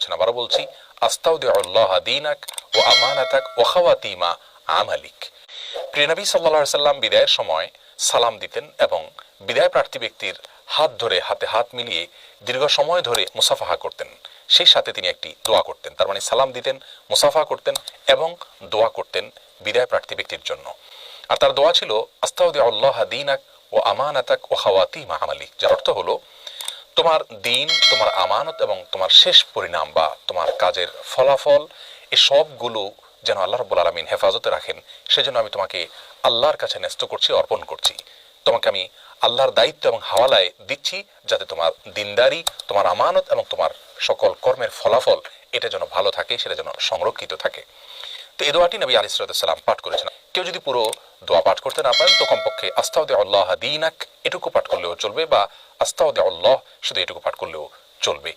করেছেন। আবারও বলছি, আস্তাউদিউল্লাহ দীনাক ওয়া আমানাতাক ওয়া খাওয়াতিমা আমালিক। প্রিয় নবী সাল্লাল্লাহু আলাইহি সাল্লাম বিদায়ের সময় সালাম দিতেন এবং বিদায় প্রার্থী ব্যক্তির হাত ধরে হাতে হাত মিলিয়ে দীর্ঘ সময় ধরে মুসাফাহা করতেন। সেই সাথে তিনি একটি দোয়া করতেন। তার মানে সালাম দিতেন, মুসাফাহা করতেন এবং দোয়া করতেন বিদায় প্রার্থী ব্যক্তির জন্য। আর তার দোয়া ছিল আস্তাউদিউল্লাহ দীনাক ওয়া আমানাতাক ওয়া খাওয়াতিমা আমালিক, যার অর্থ হলো তোমার দিন, তোমার আমানত এবং তোমার শেষ পরিণাম বা তোমার কাজের ফলাফল এই সবগুলো যেন আল্লাহ রাব্বুল আলামিন হেফাজতে রাখেন, সেজন্য আমি তোমাকে আল্লাহর কাছে ন্যস্ত করছি, অর্পণ করছি। তোমাকে আমি আল্লাহর দায়িত্ব এবং হাওয়ালায় দিচ্ছি, যাতে তোমার দিনদারি, তোমার আমানত এবং তোমার সকল কর্মের ফলাফল এটা যেন ভালো থাকে, সেটা যেন সংরক্ষিত থাকে। তো এই দোয়াটি নবী আলাইহিস সালাম পাঠ করেছেন। কেউ যদি পুরো দোয়া পাঠ করতে না পারেন তো কমপক্ষে আস্তাউদিউল্লাহ দীনাক এটুকু পাঠ করলেও চলবে, বা আস্তাউদিউল্লাহ শুধু এটুকু পাঠ করলেও চলবে।